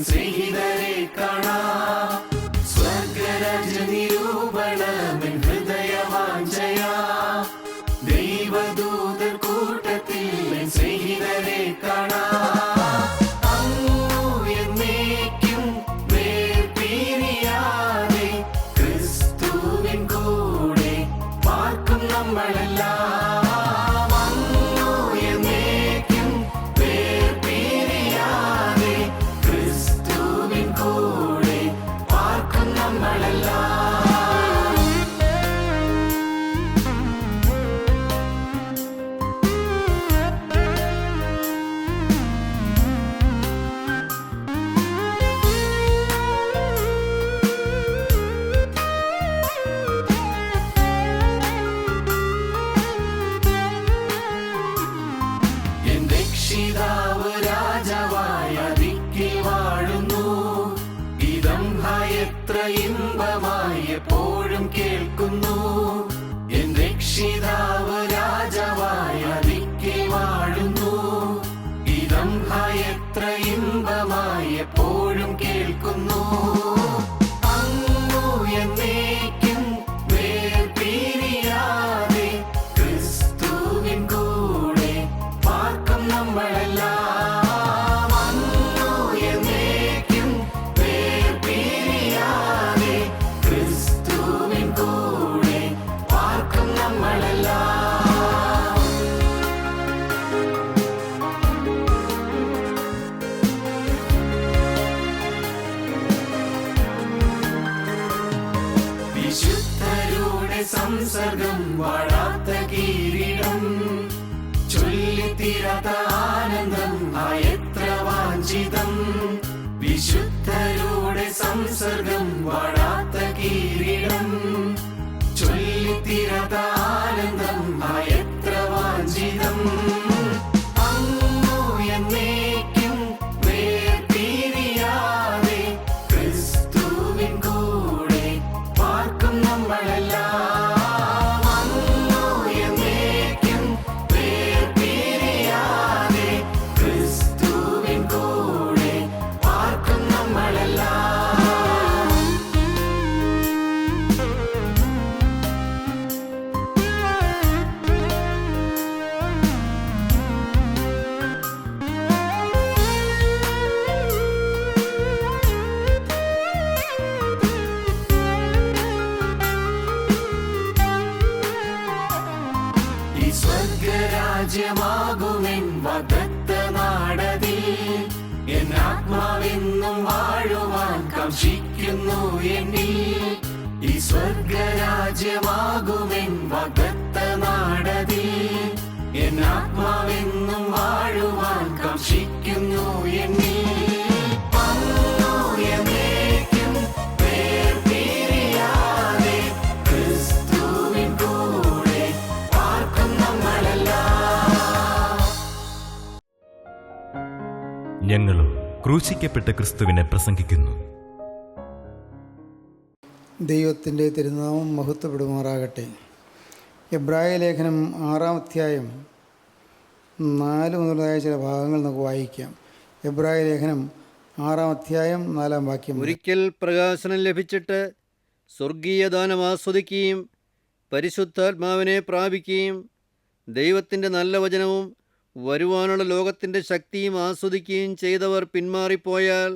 സ്നേഹിതരെ കാണാം. സ്വർഗരാജ്യ നിരൂപണമെൻ ഹൃദയവാഞ്ചയാ. ദൈവദൂതർ കൂട്ടത്തിൽ എൻ സ്നേഹിതരെ കാണാം. അങ്ങു എന്നേക്കും വേർപിരിയാതെ ക്രിസ്തുവിൻ കൂടെ പാർക്കും നമ്മളെല്ലാം. രക്ഷിതാവ് രാജാവായ ദിക്കിൽ വാഴുന്നു. ഇതം എത്ര ഇമ്പമായി എപ്പോഴും കേൾക്കുന്നു. എൻ രക്ഷിതാവ് രാജാവായ ദിക്കിൽ വാഴുന്നു. ഇതം എത്ര ഇമ്പമായി എപ്പോഴും കേൾക്കുന്നു. അങ്ങു എന്നേക്കും വേർപിരിയാതെ ക്രിസ്തുവിൻ കൂടെ പാർക്കും നമ്മളെല്ലാം. അങ്ങു എന്നേക്കും വേർപിരിയാതെ ക്രിസ്തുവിൻ കൂടെ പാർക്കും നമ്മളെല്ലാം. വിശുദ്ധരുടെ സംസർഗം വാഴാത്ത കിരീടം ചൊല്ലിത്തീരാത്ത ആനന്ദം എത്ര വാഞ്ചിതം. വിശുദ്ധരുടെ സംസർഗം വാഴാത്ത കിരീടം ചൊല്ലിത്തീരാത്ത ആനന്ദം എത്ര വാഞ്ചിതം. അങ്ങു എന്നേക്കും വേർപിരിയാതെ ക്രിസ്തുവിൻ കൂടെ പാർക്കും നമ്മളെല്ലാം. സ്വർഗരാജ്യമാകുമെൻ വാഗ്ദത്ത നാടതിൽ എൻ ആത്മാവെന്നും വാഴുവാൻ കാംക്ഷിക്കുന്നു എന്നിൽ. ഈ സ്വർഗരാജ്യമാകുമെൻ വാഗ്ദത്ത നാടതിൽ എൻ ആത്മാവെന്നും വാഴുവാൻ കാംക്ഷിക്കുന്നു എന്നിൽ. ഞങ്ങളും ക്രൂശിക്കപ്പെട്ട ക്രിസ്തുവിനെ പ്രസംഗിക്കുന്നു. ദൈവത്തിൻ്റെ തിരുനാമം മഹത്വപ്പെടുമാറാകട്ടെ. എബ്രായ ലേഖനം 6-ാം അധ്യായം 4 മുതലായ ചില ഭാഗങ്ങൾ നമുക്ക് വായിക്കാം. എബ്രായ ലേഖനം 6-ാം അധ്യായം 4-ാം വാക്യം. ഒരിക്കൽ പ്രകാശനം ലഭിച്ചിട്ട് സ്വർഗീയദാനം ആസ്വദിക്കുകയും പരിശുദ്ധാത്മാവിനെ പ്രാപിക്കുകയും ദൈവത്തിൻ്റെ നല്ല വചനവും വരുവാനുള്ള ലോകത്തിൻ്റെ ശക്തിയും ആസ്വദിക്കുകയും ചെയ്തവർ പിന്മാറിപ്പോയാൽ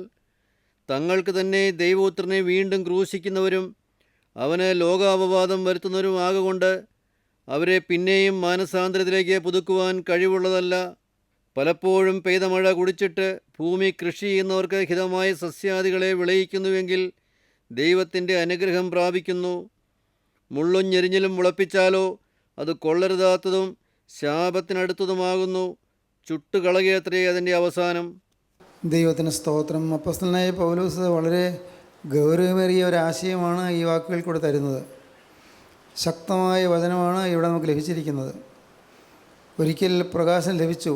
തങ്ങൾക്ക് തന്നെ ദൈവപുത്രനെ വീണ്ടും ക്രൂശിക്കുന്നവരും അവന് ലോകാപവാദം വരുത്തുന്നവരും ആകൊണ്ട് അവരെ പിന്നെയും മാനസാന്തരത്തിലേക്ക് പുതുക്കുവാൻ കഴിവുള്ളതല്ല. പലപ്പോഴും പെയ്ത മഴ കുടിച്ചിട്ട് ഭൂമി കൃഷി ചെയ്യുന്നവർക്ക് ഹിതമായ സസ്യാദികളെ വിളയിക്കുന്നുവെങ്കിൽ ദൈവത്തിൻ്റെ അനുഗ്രഹം പ്രാപിക്കുന്നു. മുള്ളും ഞെരിഞ്ഞിലും മുളപ്പിച്ചാലോ അത് കൊള്ളരുതാത്തതും ശാപത്തിനടുത്തതുമാകുന്നു. ചുട്ടുകളകയത്രേ അതിൻ്റെ അവസാനം. ദൈവത്തിന് സ്തോത്രം. അപ്പോസ്തലനായ പൗലോസ് വളരെ ഗൗരവമേറിയ ഒരാശയമാണ് ഈ വാക്കുകൾ കൂടെ തരുന്നത്. ശക്തമായ വചനമാണ് ഇവിടെ നമുക്ക് ലഭിച്ചിരിക്കുന്നത്. ഒരിക്കൽ പ്രകാശം ലഭിച്ചു,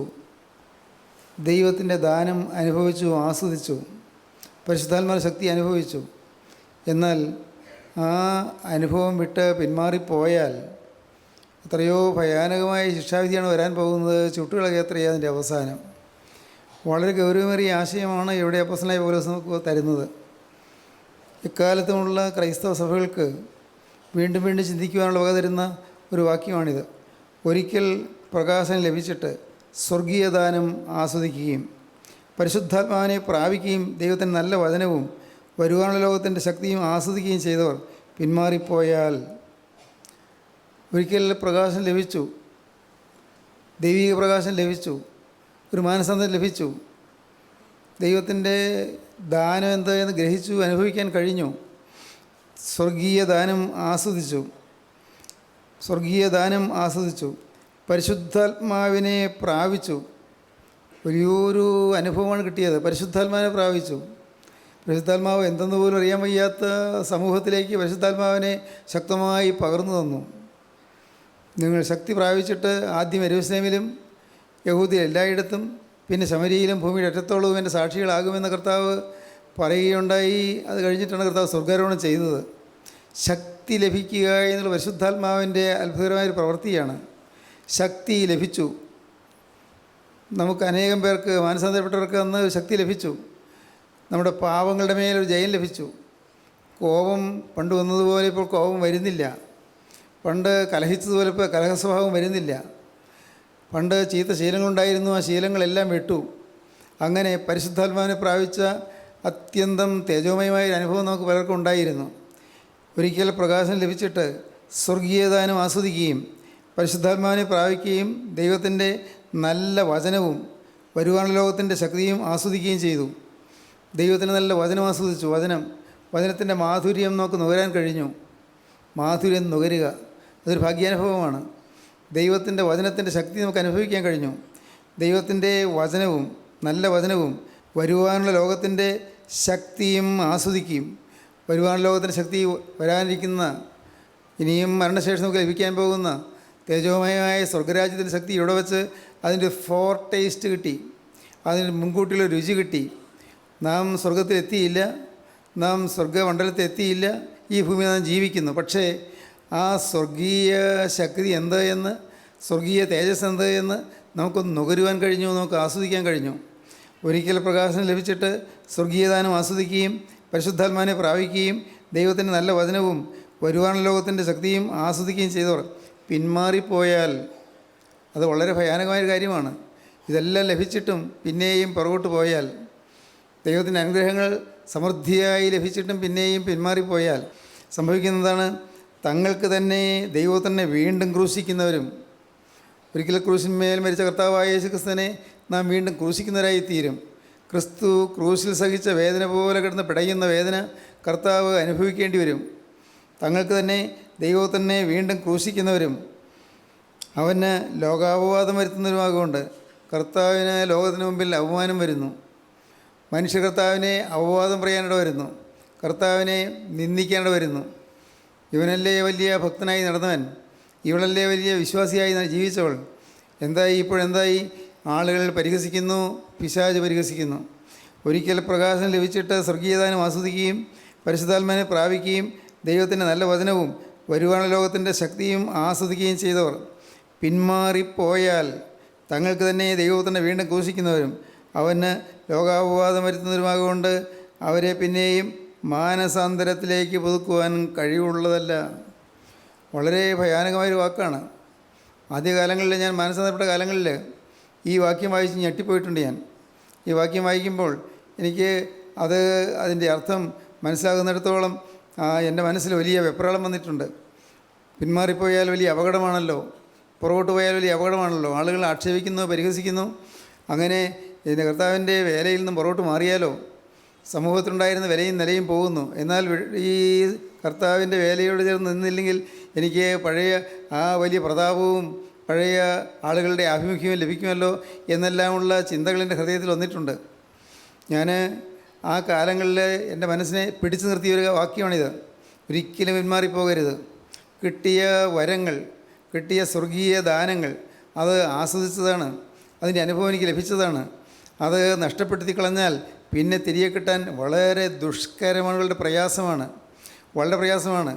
ദൈവത്തിൻ്റെ ദാനം അനുഭവിച്ചു, ആസ്വദിച്ചു, പരിശുദ്ധാത്മാവിന്റെ ശക്തി അനുഭവിച്ചു. എന്നാൽ ആ അനുഭവം വിട്ട് പിന്മാറിപ്പോയാൽ എത്രയോ ഭയാനകമായ ശിക്ഷാവിധിയാണ് വരാൻ പോകുന്നത്. ചുട്ടുകളകയത്രേ അതിൻ്റെ അവസാനം. വളരെ ഗൗരവമേറിയ ആശയമാണ് ഇവിടെ അപ്പോസ്തലനായ പൗലോസ് നമുക്ക് തരുന്നത്. ഇക്കാലത്തുമുള്ള ക്രൈസ്തവ സഭകൾക്ക് വീണ്ടും വീണ്ടും ചിന്തിക്കുവാനുള്ള വക തരുന്ന ഒരു വാക്യമാണിത്. ഒരിക്കൽ പ്രകാശനം ലഭിച്ചിട്ട് സ്വർഗീയദാനം ആസ്വദിക്കുകയും പരിശുദ്ധാത്മാവിനെ പ്രാപിക്കുകയും ദൈവത്തിൻ്റെ നല്ല വചനവും വരുവാനുള്ള ലോകത്തിൻ്റെ ശക്തിയും ആസ്വദിക്കുകയും ചെയ്തവർ പിന്മാറിപ്പോയാൽ, ഒരിക്കൽ പ്രകാശം ലഭിച്ചു, ദൈവിക പ്രകാശം ലഭിച്ചു, ഒരു മാനസാന്തരം ലഭിച്ചു, ദൈവത്തിൻ്റെ ദാനം എന്തായെന്ന് ഗ്രഹിച്ചു, അനുഭവിക്കാൻ കഴിഞ്ഞു, സ്വർഗീയ ദാനം ആസ്വദിച്ചു, പരിശുദ്ധാത്മാവിനെ പ്രാപിച്ചു. വലിയൊരു അനുഭവമാണ് കിട്ടിയത്. പരിശുദ്ധാത്മാവിനെ പ്രാപിച്ചു. പരിശുദ്ധാത്മാവ് എന്തെന്ന് പോലും അറിയാൻ വയ്യാത്ത സമൂഹത്തിലേക്ക് പരിശുദ്ധാത്മാവിനെ ശക്തമായി പകർന്നു തന്നു. നിങ്ങൾ ശക്തി പ്രാപിച്ചിട്ട് ആദ്യം യെരൂശലേമിലും യഹൂദിയ എല്ലായിടത്തും പിന്നെ ശമരിയിലും ഭൂമിയുടെ അറ്റത്തോളവും എൻ്റെ സാക്ഷികളാകുമെന്ന് കർത്താവ് പറയുകയുണ്ടായി. അത് കഴിഞ്ഞിട്ടാണ് കർത്താവ് സ്വർഗ്ഗാരോഹണം ചെയ്തത്. ശക്തി ലഭിക്കുക എന്നുള്ള പരിശുദ്ധാത്മാവിൻ്റെ അത്ഭുതകരമായൊരു പ്രവൃത്തിയാണ്. ശക്തി ലഭിച്ചു. നമുക്ക് അനേകം പേർക്ക്, മാനസാന്തരപ്പെട്ടവർക്ക് അന്ന് ശക്തി ലഭിച്ചു. നമ്മുടെ പാവങ്ങളുടെ മേലൊരു ജയം ലഭിച്ചു. കോപം പണ്ട് വന്നതുപോലെ ഇപ്പോൾ കോപം വരുന്നില്ല. പണ്ട് കലഹിച്ചതുപോലെ ഇപ്പോൾ കലഹസ്വഭാവം വരുന്നില്ല. പണ്ട് ചീത്ത ശീലങ്ങളുണ്ടായിരുന്നു, ആ ശീലങ്ങളെല്ലാം വിട്ടു. അങ്ങനെ പരിശുദ്ധാത്മാവിനെ പ്രാപിച്ച അത്യന്തം തേജോമയമായൊരു അനുഭവം നമുക്ക് പലർക്കും ഉണ്ടായിരുന്നു. ഒരിക്കൽ പ്രകാശം ലഭിച്ചിട്ട് സ്വർഗീയദാനം ആസ്വദിക്കുകയും പരിശുദ്ധാത്മാവിനെ പ്രാപിക്കുകയും ദൈവത്തിൻ്റെ നല്ല വചനവും വരുവാനുള്ള ലോകത്തിൻ്റെ ശക്തിയും ആസ്വദിക്കുകയും ചെയ്തു. ദൈവത്തിന് നല്ല വചനം ആസ്വദിച്ചു. വചനത്തിൻ്റെ മാധുര്യം നമുക്ക് നുകരാൻ കഴിഞ്ഞു. മാധുര്യം നുകരുക അതൊരു ഭാഗ്യാനുഭവമാണ്. ദൈവത്തിൻ്റെ വചനത്തിൻ്റെ ശക്തി നമുക്ക് അനുഭവിക്കാൻ കഴിഞ്ഞു. ദൈവത്തിൻ്റെ വചനവും നല്ല വചനവും വരുവാനുള്ള ലോകത്തിൻ്റെ ശക്തിയും ആസ്വദിക്കുകയും വരുവാനുള്ള ലോകത്തിൻ്റെ ശക്തി, വരാനിരിക്കുന്ന ഇനിയും മരണശേഷം നമുക്ക് ലഭിക്കാൻ പോകുന്ന തേജോമയമായ സ്വർഗരാജ്യത്തിൻ്റെ ശക്തി ഇവിടെ വെച്ച് അതിൻ്റെ ഫോർ ടേസ്റ്റ് കിട്ടി, അതിന് മുൻകൂട്ടിയുള്ള രുചി കിട്ടി. നാം സ്വർഗത്തിലെത്തിയില്ല, നാം സ്വർഗമണ്ഡലത്തിൽ എത്തിയില്ല, ഈ ഭൂമിയിൽ നാം ജീവിക്കുന്നു. പക്ഷേ ആ സ്വർഗീയ ശക്തി എന്ത് എന്ന്, സ്വർഗീയ തേജസ് എന്ത് എന്ന് നമുക്കൊന്ന് നുകരുവാൻ കഴിഞ്ഞു, നമുക്ക് ആസ്വദിക്കാൻ കഴിഞ്ഞു. ഒരിക്കൽ പ്രകാശനം ലഭിച്ചിട്ട് സ്വർഗീയദാനം ആസ്വദിക്കുകയും പരിശുദ്ധാത്മാവിനെ പ്രാപിക്കുകയും ദൈവത്തിൻ്റെ നല്ല വചനവും വരുവാനുള്ള ലോകത്തിൻ്റെ ശക്തിയും ആസ്വദിക്കുകയും ചെയ്തവർ പിന്മാറിപ്പോയാൽ അത് വളരെ ഭയാനകമായൊരു കാര്യമാണ്. ഇതെല്ലാം ലഭിച്ചിട്ടും പിന്നെയും പുറകോട്ട് പോയാൽ, ദൈവത്തിൻ്റെ അനുഗ്രഹങ്ങൾ സമൃദ്ധിയായി ലഭിച്ചിട്ടും പിന്നെയും പിന്മാറിപ്പോയാൽ സംഭവിക്കുന്നതാണ്, തങ്ങൾക്ക് തന്നെ ദൈവത്തിനെ വീണ്ടും ക്രൂശിക്കുന്നവരും, ഒരിക്കൽ ക്രൂശിന്മേൽ മരിച്ച കർത്താവായ യേശു ക്രിസ്തുവിനെ നാം വീണ്ടും ക്രൂശിക്കുന്നവരായി തീരും. ക്രിസ്തു ക്രൂശിൽ സഹിച്ച വേദന പോലെ കിടന്ന് പിടയുന്ന വേദന കർത്താവ് അനുഭവിക്കേണ്ടി വരും. തങ്ങൾക്ക് തന്നെ ദൈവത്തിനെ വീണ്ടും ക്രൂശിക്കുന്നവരും അവന് ലോകാപവാദം വരുത്തുന്നവരുമാകൊണ്ട് കർത്താവിന് ലോകത്തിന് മുമ്പിൽ അപമാനം വരുന്നു. മനുഷ്യ കർത്താവിനെ അപവാദം പറയാനിട വരുന്നു, കർത്താവിനെ നിന്ദിക്കാനിട വരുന്നു. ഇവനല്ലേ വലിയ ഭക്തനായി നടന്നവൻ, ഇവളല്ലേ വലിയ വിശ്വാസിയായി ജീവിച്ചവൾ, ഇപ്പോഴെന്തായി? ആളുകൾ പരിഹസിക്കുന്നു, പിശാച് പരിഹസിക്കുന്നു. ഒരിക്കൽ പ്രകാശം ലഭിച്ചിട്ട് സ്വർഗീയദാനം ആസ്വദിക്കുകയും പരിശുദ്ധാത്മാവിനെ പ്രാപിക്കുകയും ദൈവത്തിൻ്റെ നല്ല വചനവും വരുവാനുള്ള ലോകത്തിൻ്റെ ശക്തിയും ആസ്വദിക്കുകയും ചെയ്തവർ പിന്മാറിപ്പോയാൽ തങ്ങൾക്ക് തന്നെ ദൈവത്തിനെ വീണ്ടും ക്രൂശിക്കുന്നവരും അവന് ലോകാപവാദം വരുത്തുന്നവരുമാകൊണ്ട് അവരെ പിന്നെയും മാനസാന്തരത്തിലേക്ക് പുതുക്കുവാൻ കഴിവുള്ളതല്ല. വളരെ ഭയാനകമായൊരു വാക്കാണ്. ആദ്യകാലങ്ങളിൽ, ഞാൻ മാനസാന്തരപ്പെട്ട കാലങ്ങളിൽ ഈ വാക്യം വായിച്ച് ഞെട്ടിപ്പോയിട്ടുണ്ട്. ഈ വാക്യം വായിക്കുമ്പോൾ എനിക്ക് അതിൻ്റെ അർത്ഥം മനസ്സിലാകുന്നിടത്തോളം എൻ്റെ മനസ്സിൽ വലിയ വെപ്രാളം വന്നിട്ടുണ്ട്. പിന്മാറിപ്പോയാൽ വലിയ അപകടമാണല്ലോ, പുറകോട്ട് പോയാൽ വലിയ അപകടമാണല്ലോ, ആളുകൾ ആക്ഷേപിക്കുന്നു, പരിഹസിക്കുന്നു. അങ്ങനെ ഇതിൻ്റെ കർത്താവിൻ്റെ വേലയിൽ നിന്നും പുറകോട്ട് മാറിയാലോ, സമൂഹത്തിലുണ്ടായിരുന്ന വിലയും നിലയും പോകുന്നു. എന്നാൽ ഈ കർത്താവിൻ്റെ വേലയോട് ചേർന്ന് നിന്നില്ലെങ്കിൽ എനിക്ക് പഴയ ആ വലിയ പ്രതാപവും പഴയ ആളുകളുടെ ആഭിമുഖ്യവും ലഭിക്കുമല്ലോ എന്നെല്ലാമുള്ള ചിന്തകൾ എൻ്റെ ഹൃദയത്തിൽ വന്നിട്ടുണ്ട്. ഞാൻ ആ കാലങ്ങളിൽ എൻ്റെ മനസ്സിനെ പിടിച്ചു നിർത്തിയ ഒരു വാക്യമാണിത്. ഒരിക്കലും പിന്മാറിപ്പോകരുത്. കിട്ടിയ വരങ്ങൾ, കിട്ടിയ സ്വർഗീയ ദാനങ്ങൾ അത് ആസ്വദിച്ചതാണ്, അതിൻ്റെ അനുഭവം എനിക്ക് ലഭിച്ചതാണ്. അത് നഷ്ടപ്പെടുത്തി കളഞ്ഞാൽ പിന്നെ തിരികെ കിട്ടാൻ വളരെ ദുഷ്കരമാണ്, വളരെ പ്രയാസമാണ്.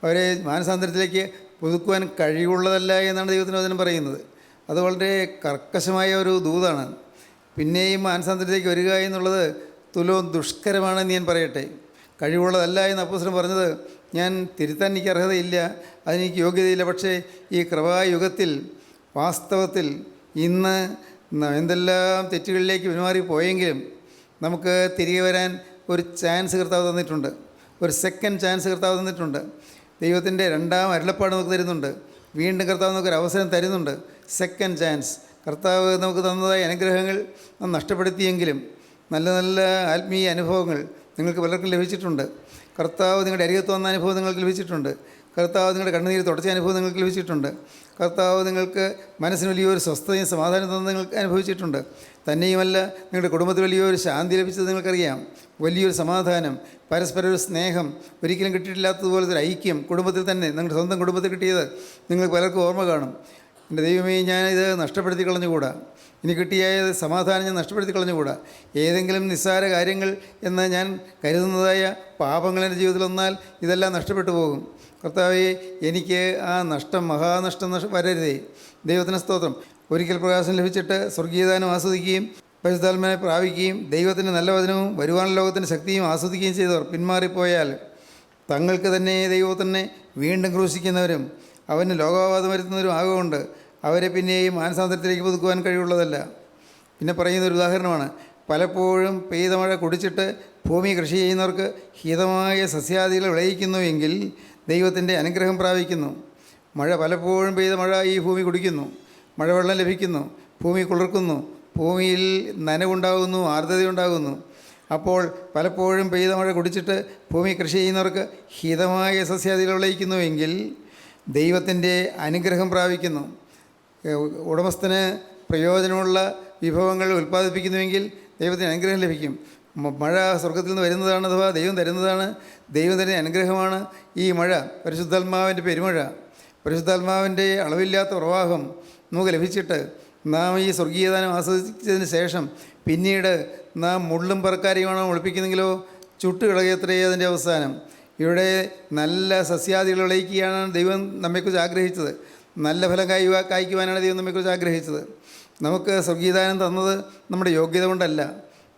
അവരെ മാനസാന്തരത്തിലേക്ക് പുതുക്കുവാൻ കഴിവുള്ളതല്ല എന്നാണ് ദൈവത്തിൻ്റെ വചനം പറയുന്നത്. അത് വളരെ കർക്കശമായ ഒരു ദൂതാണ്. പിന്നെയും മാനസാന്തരത്തിലേക്ക് വരിക എന്നുള്ളത് തുലവും ദുഷ്കരമാണെന്ന് ഞാൻ പറയട്ടെ. കഴിവുള്ളതല്ല എന്ന് അപ്പോസ്തലൻ പറഞ്ഞത് ഞാൻ തിരുത്താൻ എനിക്ക് അർഹതയില്ല, അതിനെനിക്ക് യോഗ്യതയില്ല. പക്ഷേ ഈ കൃപായുഗത്തിൽ വാസ്തവത്തിൽ ഇന്ന് എന്തെല്ലാം തെറ്റുകളിലേക്ക് പിന്മാറി പോയെങ്കിലും നമുക്ക് തിരികെ വരാൻ ഒരു ചാൻസ് കർത്താവ് തന്നിട്ടുണ്ട്, ഒരു സെക്കൻഡ് ചാൻസ് കർത്താവ് തന്നിട്ടുണ്ട്. ദൈവത്തിൻ്റെ രണ്ടാം അരുളപ്പാട് നമുക്ക് തരുന്നുണ്ട്. വീണ്ടും കർത്താവ് നമുക്കൊരു അവസരം തരുന്നുണ്ട്, സെക്കൻഡ് ചാൻസ്. കർത്താവ് നമുക്ക് തന്നതായ അനുഗ്രഹങ്ങൾ നാം നഷ്ടപ്പെടുത്തിയെങ്കിലും നല്ല നല്ല ആത്മീയ അനുഭവങ്ങൾ നിങ്ങൾക്ക് പലർക്കും ലഭിച്ചിട്ടുണ്ട്. കർത്താവ് നിങ്ങളുടെ അരികത്ത് വന്ന അനുഭവം നിങ്ങൾക്ക് ലഭിച്ചിട്ടുണ്ട്. കർത്താവ് നിങ്ങളുടെ കണ്ണുനീര് തുടച്ച അനുഭവം നിങ്ങൾക്ക് ലഭിച്ചിട്ടുണ്ട്. കർത്താവ് നിങ്ങൾക്ക് മനസ്സിന് വലിയൊരു സ്വസ്ഥതയും സമാധാനം തന്നത് നിങ്ങൾക്ക് അനുഭവിച്ചിട്ടുണ്ട്. തന്നെയുമല്ല, നിങ്ങളുടെ കുടുംബത്തിൽ വലിയൊരു ശാന്തി ലഭിച്ചത് നിങ്ങൾക്കറിയാം. വലിയൊരു സമാധാനം, പരസ്പര ഒരു സ്നേഹം, ഒരിക്കലും കിട്ടിയിട്ടില്ലാത്തതുപോലത്തെ ഒരു ഐക്യം കുടുംബത്തിൽ തന്നെ, നിങ്ങളുടെ സ്വന്തം കുടുംബത്തിൽ കിട്ടിയത് നിങ്ങൾക്ക് പലർക്കും ഓർമ്മ കാണും. എൻ്റെ ദൈവമേ, ഞാനിത് നഷ്ടപ്പെടുത്തി കളഞ്ഞുകൂടാ, ഇനി കിട്ടിയ സമാധാനം ഞാൻ നഷ്ടപ്പെടുത്തി കളഞ്ഞുകൂടാ. ഏതെങ്കിലും നിസ്സാര കാര്യങ്ങൾ എന്ന് ഞാൻ കരുതുന്നതായ പാപങ്ങൾ എൻ്റെ ജീവിതത്തിൽ വന്നാൽ ഇതെല്ലാം നഷ്ടപ്പെട്ടു പോകും. കർത്താവേ, എനിക്ക് ആ നഷ്ടം, മഹാനഷ്ടം വരരുതേ. ദൈവത്തിന് സ്തോത്രം. ഒരിക്കൽ പ്രകാശം ലഭിച്ചിട്ട് സ്വർഗീയദാനം ആസ്വദിക്കുകയും പരിശുദ്ധാത്മാവിനെ പ്രാപിക്കുകയും ദൈവത്തിൻ്റെ നല്ല വചനവും വരുവാനുള്ള ലോകത്തിൻ്റെ ശക്തിയും ആസ്വദിക്കുകയും ചെയ്തവർ പിന്മാറിപ്പോയാൽ തങ്ങൾക്ക് തന്നെ ദൈവത്തിനെ വീണ്ടും ക്രൂശിക്കുന്നവരും അവന് ലോകാവാദം വരുത്തുന്നവരും ആകൊണ്ട് അവരെ പിന്നെയും മാനസാന്തരത്തിലേക്ക് പുതുക്കുവാൻ കഴിവുള്ളതല്ല. പിന്നെ പറയുന്നൊരു ഉദാഹരണമാണ്, പലപ്പോഴും പെയ്ത മഴ കുടിച്ചിട്ട് ഭൂമി കൃഷി ചെയ്യുന്നവർക്ക് ഹിതമായ സസ്യാദികൾ വിളയിക്കുന്നുവെങ്കിൽ ദൈവത്തിൻ്റെ അനുഗ്രഹം പ്രാപിക്കുന്നു. പലപ്പോഴും പെയ്ത മഴ ഈ ഭൂമി കുടിക്കുന്നു, മഴവെള്ളം ലഭിക്കുന്നു, ഭൂമി കുളിർക്കുന്നു, ഭൂമിയിൽ നനവുണ്ടാകുന്നു, ആർദ്രതയുണ്ടാകുന്നു. അപ്പോൾ പലപ്പോഴും പെയ്ത മഴ കുടിച്ചിട്ട് ഭൂമി കൃഷി ചെയ്യുന്നവർക്ക് ഹിതമായ സസ്യാദികൾ വിളയിക്കുന്നുവെങ്കിൽ ദൈവത്തിൻ്റെ അനുഗ്രഹം പ്രാപിക്കുന്നു. ഉടമസ്ഥന് പ്രയോജനമുള്ള വിഭവങ്ങൾ ഉൽപ്പാദിപ്പിക്കുന്നുവെങ്കിൽ ദൈവത്തിന് അനുഗ്രഹം ലഭിക്കും. മഴ സ്വർഗത്തിൽ നിന്ന് വരുന്നതാണ്, അഥവാ ദൈവം തരുന്നതാണ്. ദൈവം തരുന്ന അനുഗ്രഹമാണ് ഈ മഴ, പരിശുദ്ധാത്മാവിൻ്റെ പെരുമഴ. പരിശുദ്ധാത്മാവിൻ്റെ അളവില്ലാത്ത പ്രവാഹം നമുക്ക് ലഭിച്ചിട്ട് നാം ഈ സ്വർഗീയദാനം ആസ്വദിച്ചതിന് ശേഷം പിന്നീട് നാം മുള്ളും പറക്കാരിയുമാണോ ഒളിപ്പിക്കുന്നെങ്കിലോ ചുട്ടുകളയത്രയേ അതിൻ്റെ അവസാനം. ഇവിടെ നല്ല സസ്യാദികൾ വിളയിക്കുകയാണ് ദൈവം നമ്മെക്കുറിച്ച് ആഗ്രഹിച്ചത്. നല്ല ഫലം കായ്ക്കുവാനാണ് ദൈവം നമ്മെക്കുറിച്ച് ആഗ്രഹിച്ചത്. നമുക്ക് സ്വർഗീയദാനം തന്നത് നമ്മുടെ യോഗ്യത കൊണ്ടല്ല,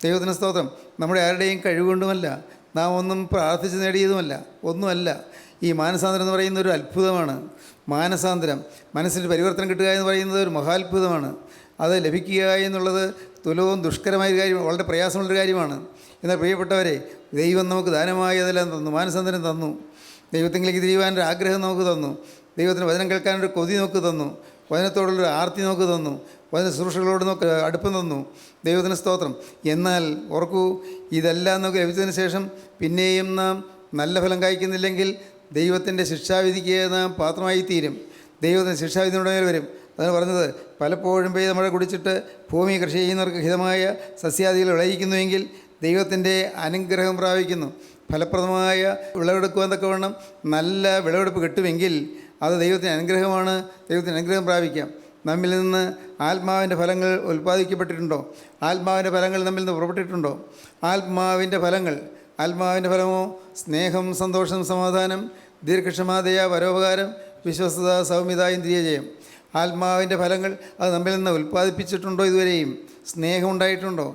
ദൈവത്തിന് സ്തോത്രം, നമ്മുടെ ആരുടെയും കഴിവുകൊണ്ടുമല്ല, നാം ഒന്നും പ്രാർത്ഥിച്ച് നേടിയതുമല്ല, ഒന്നുമല്ല. ഈ മാനസാന്തരം എന്ന് പറയുന്ന ഒരു അത്ഭുതമാണ്. മാനസാന്തരം, മനസ്സിന് പരിവർത്തനം കിട്ടുക എന്ന് പറയുന്നത് ഒരു മഹാത്ഭുതമാണ്. അത് ലഭിക്കുക എന്നുള്ളത് തുലവും ദുഷ്കരമായ കാര്യമാണ്, വളരെ പ്രയാസമുള്ളൊരു കാര്യമാണ്. എന്നാൽ പ്രിയപ്പെട്ടവരെ, ദൈവം നമുക്ക് ദാനമായി അതെല്ലാം തന്നു, മാനസാന്തരം തന്നു. ദൈവത്തിലേക്ക് തിരിയുവാനൊരു ആഗ്രഹം നമുക്ക് തന്നു. ദൈവത്തിന് വചനം കേൾക്കാനൊരു കൊതി നമുക്ക് തന്നു. വചനത്തോടുള്ളൊരു ആർത്തി നമുക്ക് തന്നു. വചന ശുശ്രൂഷകളോട് നമുക്ക് അടുപ്പം തന്നു. ദൈവത്തിന് സ്തോത്രം. എന്നാൽ ഓർക്കൂ, ഇതെല്ലാം നമുക്ക് ലഭിച്ചതിന് ശേഷം പിന്നെയും നാം നല്ല ഫലം കായ്ക്കുന്നില്ലെങ്കിൽ ദൈവത്തിൻ്റെ ശിക്ഷാവിധിക്ക് നാം പാത്രമായി തീരും. ദൈവത്തിൻ്റെ ശിക്ഷാവിധിയുടെ മേൽ വരും. അതാണ് പറഞ്ഞത്, പലപ്പോഴും പെയ്ത മഴ കുടിച്ചിട്ട് ഭൂമി കൃഷി ചെയ്യുന്നവർക്ക് ഹിതമായ സസ്യാദികൾ വിളയിക്കുന്നുവെങ്കിൽ ദൈവത്തിൻ്റെ അനുഗ്രഹം പ്രാപിക്കുന്നു. ഫലപ്രദമായ വിളവെടുക്കുവാൻ തക്കവണ്ണം നല്ല വിളവെടുപ്പ് കിട്ടുമെങ്കിൽ അത് ദൈവത്തിൻ്റെ അനുഗ്രഹമാണ്. ദൈവത്തിൻ്റെ അനുഗ്രഹം പ്രാപിക്കാം. നമ്മിൽ നിന്ന് ആത്മാവിൻ്റെ ഫലങ്ങൾ ഉൽപ്പാദിക്കപ്പെട്ടിട്ടുണ്ടോ? ആത്മാവിൻ്റെ ഫലങ്ങൾ നമ്മിൽ നിന്ന് പുറപ്പെട്ടിട്ടുണ്ടോ? ആത്മാവിൻ്റെ ഫലമോ സ്നേഹം, സന്തോഷം, സമാധാനം, ദീർഘക്ഷമ, ദയ, പരോപകാരം, വിശ്വസ്തത, സൗമ്യത, ഇന്ദ്രിയജയം. ആത്മാവിൻ്റെ ഫലങ്ങൾ അത് നമ്മിൽ നിന്ന് ഉൽപ്പാദിപ്പിച്ചിട്ടുണ്ടോ? ഇതുവരെയും സ്നേഹം ഉണ്ടായിട്ടുണ്ടോ?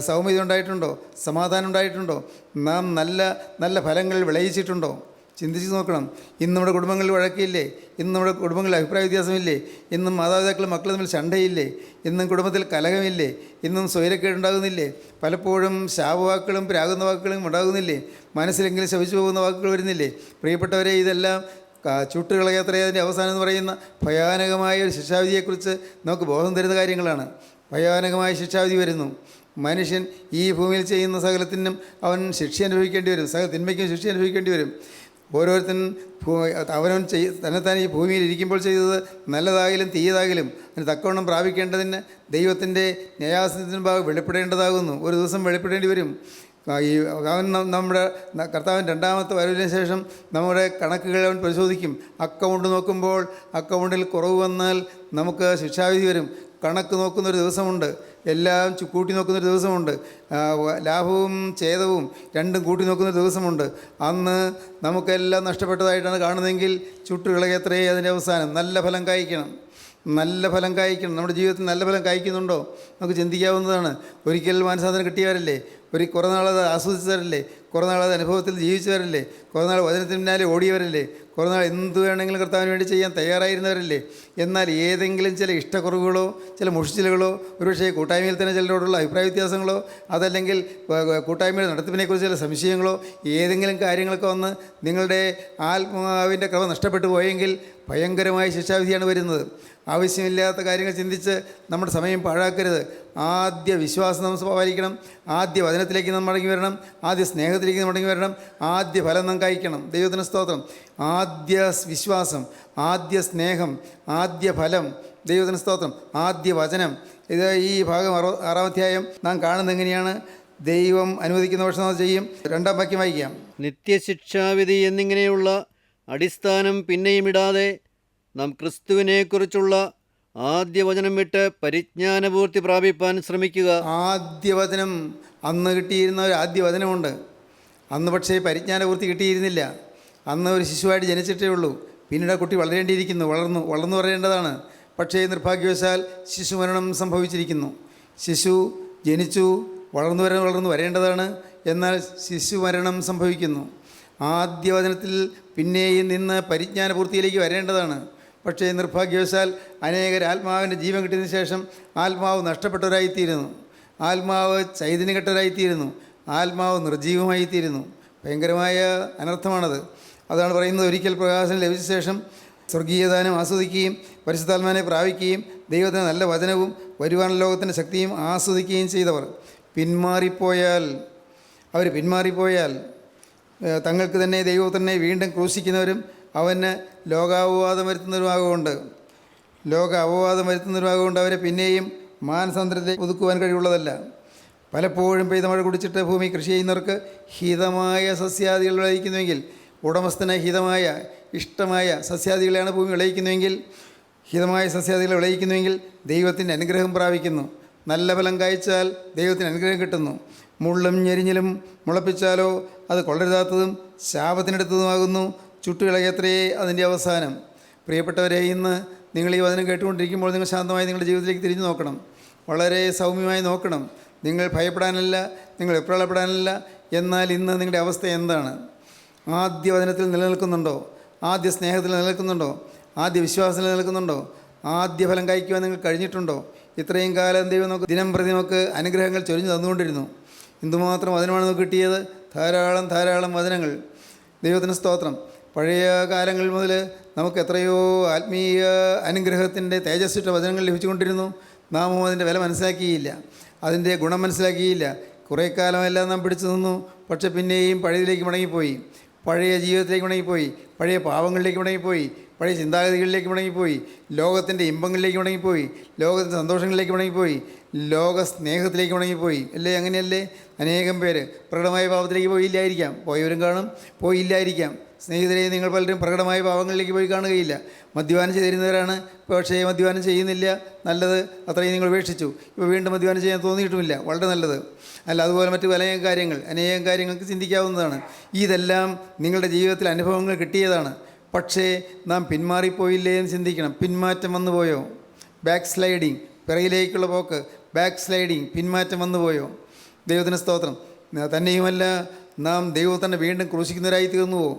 സൗമ്യത ഉണ്ടായിട്ടുണ്ടോ? സമാധാനം ഉണ്ടായിട്ടുണ്ടോ? നാം നല്ല നല്ല ഫലങ്ങൾ വിളയിച്ചിട്ടുണ്ടോ? ചിന്തിച്ച് നോക്കണം. ഇന്ന് നമ്മുടെ കുടുംബങ്ങളിൽ വഴക്കില്ലേ? ഇന്ന് നമ്മുടെ കുടുംബങ്ങളിൽ അഭിപ്രായ വ്യത്യാസമില്ലേ? ഇന്നും മാതാപിതാക്കളും മക്കളും തമ്മിൽ ശണ്ടയില്ലേ? ഇന്നും കുടുംബത്തിൽ കലഹമില്ലേ? ഇന്നും സ്വൈരക്കേടുണ്ടാകുന്നില്ലേ? പലപ്പോഴും ശാപവാക്കുകളും പ്രാകുന്ന വാക്കുകളും ഉണ്ടാകുന്നില്ലേ? മനസ്സിലെങ്കിലും ശപിച്ചു പോകുന്ന വാക്കുകൾ വരുന്നില്ലേ? പ്രിയപ്പെട്ടവരെ, ഇതെല്ലാം ചുട്ടുകളയത്രേ അതിൻ്റെ അവസാനം എന്ന് പറയുന്ന ഭയാനകമായ ഒരു ശിക്ഷാവിധിയെക്കുറിച്ച് നമുക്ക് ബോധം തരുന്ന കാര്യങ്ങളാണ്. ഭയാനകമായ ശിക്ഷാവിധി വരുന്നു. മനുഷ്യൻ ഈ ഭൂമിയിൽ ചെയ്യുന്ന സകലത്തിനും അവൻ ശിക്ഷ അനുഭവിക്കേണ്ടി വരും. സകല തിന്മയ്ക്കും ശിക്ഷ അനുഭവിക്കേണ്ടി വരും. ഓരോരുത്തരും അവനവൻ തന്നെത്താൻ ഈ ഭൂമിയിൽ ഇരിക്കുമ്പോൾ ചെയ്തത് നല്ലതായാലും തീയതായാലും അതിന് തക്കവണ്ണം പ്രാപിക്കേണ്ടതിന് ദൈവത്തിൻ്റെ ന്യായാസനത്തിന് ഭാഗം വെളിപ്പെടേണ്ടതാകുന്നു. ഒരു ദിവസം വെളിപ്പെടേണ്ടി വരും. ഈ അവൻ നമ്മുടെ കർത്താവിൻ രണ്ടാമത്തെ വരവിന് ശേഷം നമ്മുടെ കണക്കുകൾ അവൻ പരിശോധിക്കും. അക്കൗണ്ട് നോക്കുമ്പോൾ അക്കൗണ്ടിൽ കുറവ് വന്നാൽ നമുക്ക് ശിക്ഷാവിധി വരും. കണക്ക് നോക്കുന്നൊരു ദിവസമുണ്ട്, എല്ലാം കൂട്ടി നോക്കുന്നൊരു ദിവസമുണ്ട്, ലാഭവും ഛേദവും രണ്ടും കൂട്ടി നോക്കുന്നൊരു ദിവസമുണ്ട്. അന്ന് നമുക്കെല്ലാം നഷ്ടപ്പെട്ടതായിട്ടാണ് കാണുന്നതെങ്കിൽ ചുട്ടുകളയത്രേ അതിൻ്റെ അവസാനം. നല്ല ഫലം കായ്ക്കണം, നല്ല ഫലം കായ്ക്കണം. നമ്മുടെ ജീവിതത്തിൽ നല്ല ഫലം കായ്ക്കുന്നുണ്ടോ നമുക്ക് ചിന്തിക്കാവുന്നതാണ്. ഒരിക്കൽ മാനസാന്തരം കിട്ടിയവരല്ലേ, കുറേ നാളത് ആസ്വദിച്ചവരല്ലേ, കുറേ നാളത് അനുഭവത്തിൽ ജീവിച്ചവരല്ലേ, കുറേ നാൾ വചനത്തിന് പിന്നാലെ ഓടിയവരല്ലേ, കുറേ നാൾ എന്ത് വേണമെങ്കിലും കർത്താവിന് വേണ്ടി ചെയ്യാൻ തയ്യാറായിരുന്നവരല്ലേ. എന്നാൽ ഏതെങ്കിലും ചില ഇഷ്ടക്കുറവുകളോ ചില മുഷിച്ചിലുകളോ ഒരുപക്ഷേ കൂട്ടായ്മയിൽ തന്നെ ചിലരോടുള്ള അഭിപ്രായ വ്യത്യാസങ്ങളോ അതല്ലെങ്കിൽ കൂട്ടായ്മയുടെ നടത്തിപ്പിനെക്കുറിച്ച് ചില സംശയങ്ങളോ ഏതെങ്കിലും കാര്യങ്ങളൊക്കെ വന്ന് നിങ്ങളുടെ ആത്മാവിൻ്റെ ക്രമം നഷ്ടപ്പെട്ടു പോയെങ്കിൽ ഭയങ്കരമായ ശിക്ഷാവിധിയാണ് വരുന്നത്. ആവശ്യമില്ലാത്ത കാര്യങ്ങൾ ചിന്തിച്ച് നമ്മുടെ സമയം പാഴാക്കരുത്. ആദ്യ വിശ്വാസം നമ്മൾ പാലിക്കണം, ആദ്യ വചനത്തിലേക്ക് നാം മടങ്ങി വരണം, ആദ്യ സ്നേഹത്തിലേക്ക് നാം മടങ്ങി വരണം, ആദ്യ ഫലം നാം കഴിക്കണം. ദൈവത്തിന് സ്തോത്രം. ആദ്യ വിശ്വാസം, ആദ്യ സ്നേഹം, ആദ്യ ഫലം. ദൈവത്തിന് സ്തോത്രം. ആദ്യ വചനം. ഇത് ഈ ഭാഗം 6-ാം അധ്യായം നാം കാണുന്നത് എങ്ങനെയാണ്? ദൈവം അനുവദിക്കുന്ന പക്ഷം നാം ചെയ്യും. 2-ാം വാക്യം വായിക്കാം. നിത്യശിക്ഷാവിധി എന്നിങ്ങനെയുള്ള അടിസ്ഥാനം പിന്നെയും ഇടാതെ നാം ക്രിസ്തുവിനെക്കുറിച്ചുള്ള ആദ്യ വചനം വിട്ട് പരിജ്ഞാനപൂർത്തി പ്രാപിപ്പാൻ ശ്രമിക്കുക. ആദ്യ വചനം അന്ന് കിട്ടിയിരുന്ന ഒരു ആദ്യ വചനമുണ്ട്. അന്ന് പക്ഷേ പരിജ്ഞാനപൂർത്തി കിട്ടിയിരുന്നില്ല. അന്ന് ഒരു ശിശുവായിട്ട് ജനിച്ചിട്ടേ ഉള്ളൂ. പിന്നീട് ആ കുട്ടി വളരേണ്ടിയിരിക്കുന്നു, വളർന്നു വരേണ്ടതാണ്. പക്ഷേ നിർഭാഗ്യവശാൽ ശിശുമരണം സംഭവിച്ചിരിക്കുന്നു. ശിശു ജനിച്ചു, വളർന്നു വരേണ്ടതാണ്, എന്നാൽ ശിശുമരണം സംഭവിക്കുന്നു. ആദ്യ വചനത്തിൽ പിന്നെയും നിന്ന് പരിജ്ഞാനപൂർത്തിയിലേക്ക് വരേണ്ടതാണ്. പക്ഷേ നിർഭാഗ്യവശാൽ അനേകർ ആത്മാവിൻ്റെ ജീവൻ കിട്ടിയതിന് ശേഷം ആത്മാവ് നഷ്ടപ്പെട്ടവരായിത്തീരുന്നു, ആത്മാവ് ചൈതന്യകെട്ടവരായിത്തീരുന്നു, ആത്മാവ് നിർജീവമായിത്തീരുന്നു. ഭയങ്കരമായ അനർത്ഥമാണത്. അതാണ് പറയുന്നത്, ഒരിക്കൽ പ്രകാശനം ലഭിച്ച ശേഷം സ്വർഗീയദാനം ആസ്വദിക്കുകയും പരിശുദ്ധാത്മാവിനെ പ്രാപിക്കുകയും ദൈവത്തിൻ്റെ നല്ല വചനവും വരുവാനുള്ള ലോകത്തിൻ്റെ ശക്തിയും ആസ്വദിക്കുകയും ചെയ്തവർ പിന്മാറിപ്പോയാൽ തങ്ങൾക്ക് തന്നെ ദൈവത്തിനെ വീണ്ടും ക്രൂശിക്കുന്നവരും അവന് ലോകാപവാദം വരുത്തുന്നവരുമാകൊണ്ട് അവരെ പിന്നെയും മാനസാന്തരത്തിലേക്ക് ഒതുക്കുവാൻ കഴിവുള്ളതല്ല. പലപ്പോഴും പെയ്ത മഴ കുടിച്ചിട്ട് ഭൂമി കൃഷി ചെയ്യുന്നവർക്ക് ഹിതമായ സസ്യാദികൾ വിളയിക്കുന്നുവെങ്കിൽ, ഉടമസ്ഥന് ഇഷ്ടമായ സസ്യാദികളെയാണ് ഭൂമി വിളയിക്കുന്നുവെങ്കിൽ, ഹിതമായ സസ്യാദികൾ വിളയിക്കുന്നുവെങ്കിൽ ദൈവത്തിൻ്റെ അനുഗ്രഹം പ്രാപിക്കുന്നു. നല്ല ഫലം കായ്ച്ചാൽ ദൈവത്തിന് അനുഗ്രഹം കിട്ടുന്നു. മുള്ളും ഞെരിഞ്ഞിലും മുളപ്പിച്ചാലോ അത് കൊള്ളരുതാത്തതും ശാപത്തിനെടുത്തതുമാകുന്നു. ചുട്ടുകളയത്രയേ അതിൻ്റെ അവസാനം. പ്രിയപ്പെട്ടവരെ, ഇന്ന് നിങ്ങൾ ഈ വചനം കേട്ടുകൊണ്ടിരിക്കുമ്പോൾ നിങ്ങൾ ശാന്തമായി നിങ്ങളുടെ ജീവിതത്തിലേക്ക് തിരിഞ്ഞു നോക്കണം. വളരെ സൗമ്യമായി നോക്കണം. നിങ്ങൾ ഭയപ്പെടാനല്ല, നിങ്ങൾ വെപ്രാളപ്പെടാനല്ല. എന്നാൽ ഇന്ന് നിങ്ങളുടെ അവസ്ഥ എന്താണ്? ആദ്യ വചനത്തിൽ നിലനിൽക്കുന്നുണ്ടോ? ആദ്യ സ്നേഹത്തിൽ നിലനിൽക്കുന്നുണ്ടോ? ആദ്യ വിശ്വാസത്തിൽ നിലനിൽക്കുന്നുണ്ടോ? ആദ്യ ഫലം കഴിക്കുവാൻ നിങ്ങൾ കഴിഞ്ഞിട്ടുണ്ടോ? ഇത്രയും കാലം ദൈവം നമുക്ക് ദിനം പ്രതി നമുക്ക് അനുഗ്രഹങ്ങൾ ചൊരിഞ്ഞു തന്നുകൊണ്ടിരുന്നു. എന്തുമാത്രം വചനമാണ് നമുക്ക് കിട്ടിയത്? ധാരാളം വചനങ്ങൾ. ദൈവത്തിന് സ്തോത്രം. പഴയ കാലങ്ങൾ മുതൽ നമുക്ക് എത്രയോ ആത്മീയ അനുഗ്രഹത്തിൻ്റെ തേജസ്സുറ്റ വചനങ്ങൾ ലഭിച്ചുകൊണ്ടിരുന്നു. നാമോ അതിൻ്റെ വില മനസ്സിലാക്കിയില്ല, അതിൻ്റെ ഗുണം മനസ്സിലാക്കിയില്ല. കുറേ കാലമെല്ലാം നാം പിടിച്ചു നിന്നു. പക്ഷെ പിന്നെയും പഴയതിലേക്ക് മടങ്ങിപ്പോയി, പഴയ ജീവിതത്തിലേക്ക് മടങ്ങിപ്പോയി, പഴയ പാവങ്ങളിലേക്ക് മടങ്ങിപ്പോയി, പഴയ ചിന്താഗതികളിലേക്ക് മടങ്ങിപ്പോയി, ലോകത്തിൻ്റെ ഇമ്പങ്ങളിലേക്ക് മടങ്ങിപ്പോയി, ലോകത്തിൻ്റെ സന്തോഷങ്ങളിലേക്ക് മടങ്ങിപ്പോയി, ലോക സ്നേഹത്തിലേക്ക് മടങ്ങിപ്പോയി. അല്ലേ? അങ്ങനെയല്ലേ? അനേകം പേര് പ്രകടമായ പാപത്തിലേക്ക് പോയവരും കാണും, പോയില്ലായിരിക്കാം. സ്നേഹിതരെ, നിങ്ങൾ പലരും പ്രകടമായ പാവങ്ങളിലേക്ക് പോയി കാണുകയില്ല. മദ്യപാനം ചെയ്തിരുന്നവരാണ്, പക്ഷേ മദ്യപാനം ചെയ്യുന്നില്ല. നല്ലത്, അത്രയും നിങ്ങൾ ഉപേക്ഷിച്ചു. ഇപ്പോൾ വീണ്ടും മദ്യപാനം ചെയ്യാൻ തോന്നിയിട്ടുമില്ല. വളരെ നല്ലത്. അല്ല, അതുപോലെ മറ്റു അനേകം കാര്യങ്ങൾക്ക് ചിന്തിക്കാവുന്നതാണ്. ഇതെല്ലാം നിങ്ങളുടെ ജീവിതത്തിൽ അനുഭവങ്ങൾ കിട്ടിയതാണ്. പക്ഷേ നാം പിന്മാറിപ്പോയില്ലേ എന്ന് ചിന്തിക്കണം. പിന്മാറ്റം വന്നുപോയോ? ബാക്ക് സ്ലൈഡിങ്, പിറകിലേക്കുള്ള പോക്ക്, പിന്മാറ്റം വന്നുപോയോ? ദൈവത്തിന് സ്തോത്രം. തന്നെയുമല്ല, നാം ദൈവത്തിനെ വീണ്ടും ക്രൂശിക്കുന്നവരായി തീർന്നുവോ?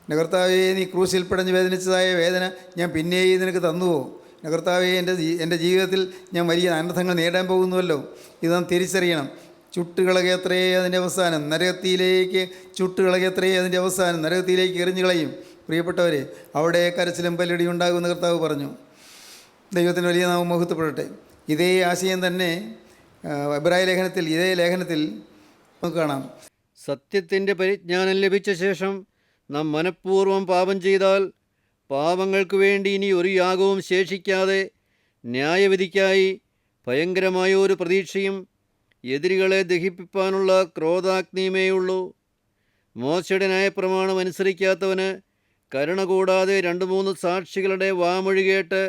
കർത്താവേ, നീ ക്രൂശിൽ പിടഞ്ഞ് വേദനിച്ചതായ വേദന ഞാൻ പിന്നെയും നിനക്ക് തന്നുവോ? കർത്താവേ, എൻ്റെ ജീവിതത്തിൽ ഞാൻ വലിയ അനർത്ഥങ്ങൾ നേടാൻ പോകുന്നുവല്ലോ. ഇത് നാം തിരിച്ചറിയണം. ചുട്ടുകളകയത്രയേ അതിൻ്റെ അവസാനം, നരകത്തിലേക്ക് എറിഞ്ഞു കളയും. പ്രിയപ്പെട്ടവരെ, അവിടെ കരച്ചിലും പല്ലടി ഉണ്ടാകുമെന്ന് കർത്താവ് പറഞ്ഞു. ദൈവത്തിന് വലിയ നാമം മഹത്വപ്പെടട്ടെ. ഇതേ ആശയം തന്നെ എബ്രായ ലേഖനത്തിൽ, നമുക്ക് കാണാം. സത്യത്തിൻ്റെ പരിജ്ഞാനം ലഭിച്ച ശേഷം നാം മനഃപൂർവ്വം പാപം ചെയ്താൽ പാപങ്ങൾക്ക് വേണ്ടി ഇനി ഒരു യാഗവും ശേഷിക്കാതെ ന്യായവിധിക്കായി ഭയങ്കരമായ ഒരു പ്രതീക്ഷയും എതിരികളെ ദഹിപ്പിപ്പാനുള്ള ക്രോധാഗ്നിയുമേയുള്ളൂ. മോശയുടെ ന്യായപ്രമാണം അനുസരിക്കാത്തവന് കരുണ കൂടാതെ 2-3 സാക്ഷികളുടെ വാമൊഴി കേട്ട്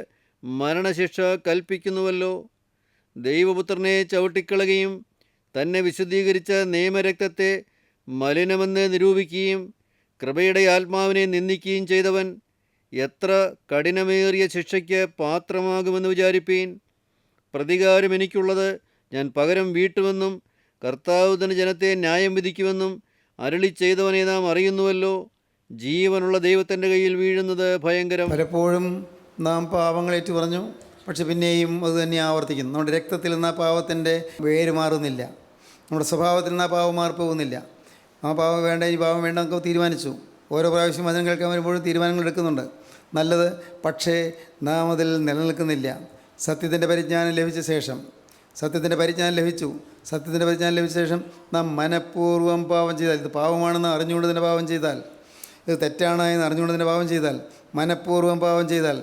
മരണശിക്ഷ കൽപ്പിക്കുന്നുവല്ലോ. ദൈവപുത്രനെ ചവിട്ടിക്കളയുകയും തന്നെ വിശുദ്ധീകരിച്ച നിയമരക്തത്തെ മലിനമെന്ന് നിരൂപിക്കുകയും കൃപയുടെ ആത്മാവിനെ നിന്ദിക്കുകയും ചെയ്തവൻ എത്ര കഠിനമേറിയ ശിക്ഷയ്ക്ക് പാത്രമാകുമെന്ന് വിചാരിപ്പീൻ. പ്രതികാരം എനിക്കുള്ളത്, ഞാൻ പകരം വീട്ടുമെന്നും കർത്താവ് തന്റെ ജനത്തെ ന്യായം വിധിക്കുമെന്നും അരുളി ചെയ്തവനെ നാം അറിയുന്നുവല്ലോ. ജീവനുള്ള ദൈവത്തിൻ്റെ കയ്യിൽ വീഴുന്നത് ഭയങ്കരം. പലപ്പോഴും നാം പാവങ്ങളേറ്റു പറഞ്ഞു, പക്ഷെ പിന്നെയും അത് തന്നെ ആവർത്തിക്കുന്നു. നമ്മുടെ രക്തത്തിൽ നിന്ന് ആ പാവത്തിൻ്റെ വേര് മാറുന്നില്ല, നമ്മുടെ സ്വഭാവത്തിൽ നിന്ന് ആ പാവം മാറിപ്പോകുന്നില്ല. ആ പാവം വേണ്ട, ഈ പാവം വേണ്ട നമുക്ക് തീരുമാനിച്ചു. ഓരോ പ്രാവശ്യം വചനം കേൾക്കാൻ വരുമ്പോഴും തീരുമാനങ്ങൾ എടുക്കുന്നുണ്ട്, നല്ലത്. പക്ഷേ നാം അതിൽ നിലനിൽക്കുന്നില്ല. സത്യത്തിൻ്റെ പരിജ്ഞാനം ലഭിച്ച ശേഷം, സത്യത്തിൻ്റെ പരിജ്ഞാനം ലഭിച്ച ശേഷം നാം മനഃപൂർവ്വം പാവം ചെയ്താൽ, ഇത് പാവമാണെന്ന് അറിഞ്ഞുകൊണ്ട് തന്നെ പാവം ചെയ്താൽ, ഇത് തെറ്റാണ് എന്ന് അറിഞ്ഞുകൊണ്ട് തന്നെ പാവം ചെയ്താൽ, മനഃപൂർവ്വം പാവം ചെയ്താൽ,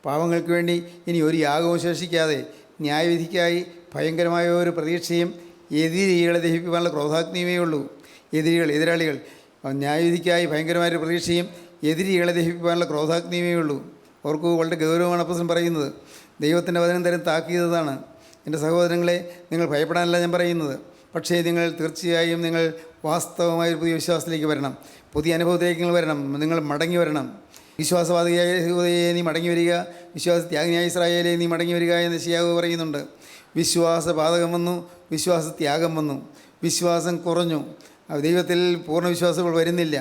പാവങ്ങൾക്ക് വേണ്ടി ഇനി ഒരു യാഗവും ശേഷിക്കാതെ ന്യായവിധിക്കായി ഭയങ്കരമായ ഒരു പ്രതീക്ഷയും എതിരികളെ ദഹിപ്പിക്കാനുള്ള ക്രോധാഗ്നിയുമേ ഉള്ളൂ. എതിരാളികൾ ന്യായവിധിക്കായി ഭയങ്കരമായൊരു പ്രതീക്ഷയും എതിരികളെ ദഹിപ്പിക്കാനുള്ള ക്രോധാഗ്നിയുമേ ഉള്ളൂ. അവർക്ക് വളരെ ഗൗരവമാണ് അപ്പോസ്തലൻ പറയുന്നത്. ദൈവത്തിൻ്റെ വചനം തരം താക്കീതാണ്. എൻ്റെ സഹോദരങ്ങളെ, നിങ്ങൾ ഭയപ്പെടാനല്ല ഞാൻ പറയുന്നത്, പക്ഷേ നിങ്ങൾ തീർച്ചയായും നിങ്ങൾ വാസ്തവമായ പുതിയ വിശ്വാസത്തിലേക്ക് വരണം, പുതിയ അനുഭവത്തിലേക്ക് നിങ്ങൾ മടങ്ങി വരണം. വിശ്വാസവാദിയായ യഹൂദയെ നീ മടങ്ങി വരിക, വിശ്വാസത്യാഗിയായ ഇസ്രായേലെ നീ മടങ്ങി വരിക എന്ന് യെശയ്യാവ് പറയുന്നുണ്ട്. വിശ്വാസപാതകം വന്നു, വിശ്വാസത്യാഗം വന്നു, വിശ്വാസം കുറഞ്ഞു, ദൈവത്തിൽ പൂർണ്ണ വിശ്വാസങ്ങൾ വരുന്നില്ല,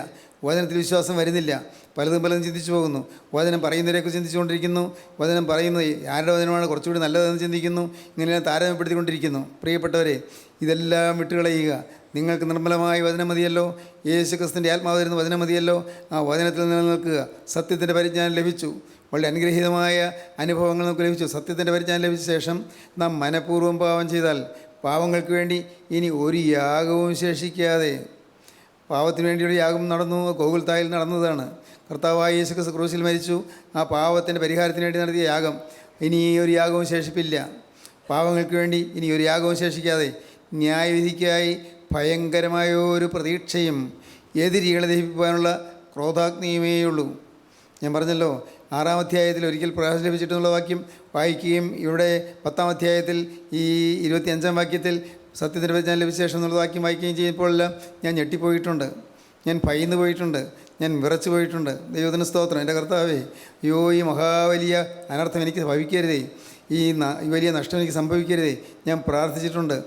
വചനത്തിൽ വിശ്വാസം വരുന്നില്ല. പലതും ചിന്തിച്ചു പോകുന്നു. വചനം പറയുന്നവരെക്കുറിച്ച് ചിന്തിച്ചുകൊണ്ടിരിക്കുന്നു, വചനം പറയുന്നത് ആരുടെ വചനമാണ് കുറച്ചുകൂടി നല്ലതെന്ന് ചിന്തിക്കുന്നു. ഇങ്ങനെ താരതമ്യപ്പെടുത്തിക്കൊണ്ടിരിക്കുന്നു. പ്രിയപ്പെട്ടവരെ, ഇതെല്ലാം വിട്ടുകളയുക. നിങ്ങൾക്ക് നിർമ്മലമായ വചനം മതിയല്ലോ, യേശുക്രിസ്തുവിൻ്റെ ആത്മാവ് തരുന്ന വചനം മതിയല്ലോ. ആ വചനത്തിൽ നിലനിൽക്കുക. സത്യത്തിൻ്റെ പരിജ്ഞാനം ലഭിച്ചു, വളരെ അനുഗ്രഹീതമായ അനുഭവങ്ങൾ നമുക്ക് ലഭിച്ചു. സത്യത്തിൻ്റെ പരിജ്ഞാനം ലഭിച്ച ശേഷം നാം മനഃപൂർവ്വം പാവം ചെയ്താൽ, പാവങ്ങൾക്ക് വേണ്ടി ഇനി ഒരു യാഗവും ശേഷിക്കാതെ, പാവത്തിന് വേണ്ടിയൊരു യാഗം നടന്നു, ഗോകുൽത്തായിൽ നടന്നതാണ്. കർത്താവായ യേശുക്രിസ്തു ക്രൂശിൽ മരിച്ചു. ആ പാവത്തിൻ്റെ പരിഹാരത്തിന് വേണ്ടി നടത്തിയ യാഗം, ഇനി ഒരു യാഗവും ശേഷിപ്പില്ല. പാവങ്ങൾക്ക് വേണ്ടി ഇനി ഒരു യാഗവും ശേഷിക്കാതെ ന്യായവിധിക്കായി ഭയങ്കരമായ ഒരു പ്രതീക്ഷയും എതിരികളെ ദഹിപ്പിക്കാനുള്ള ക്രോധാഗ്നിയുമേയുള്ളൂ. ഞാൻ പറഞ്ഞല്ലോ, 6-ാം അധ്യായത്തിൽ ഒരിക്കൽ പ്രകാശം ലഭിച്ചിട്ടുള്ള വാക്യം വായിക്കുകയും ഇവിടെ 10-ാം അധ്യായത്തിൽ ഈ 25-ാം വാക്യത്തിൽ സത്യത്തിൻ്റെ പരിജ്ഞാനം ലഭിച്ച ശേഷം എന്നുള്ള വാക്യം വായിക്കുകയും ചെയ്യുമ്പോഴെല്ലാം ഞാൻ ഞെട്ടിപ്പോയിട്ടുണ്ട്, ഞാൻ ഭയന്ന് പോയിട്ടുണ്ട്, ഞാൻ വിറച്ചു പോയിട്ടുണ്ട്. ദൈവത്തിന് സ്തോത്രം. എൻ്റെ കർത്താവേ, അയ്യോ, ഈ മഹാവലിയ അനർത്ഥം എനിക്ക് ഭവിക്കരുതേ, ഈ വലിയ നഷ്ടം എനിക്ക് സംഭവിക്കരുതേ, ഞാൻ പ്രാർത്ഥിച്ചിട്ടുണ്ട്.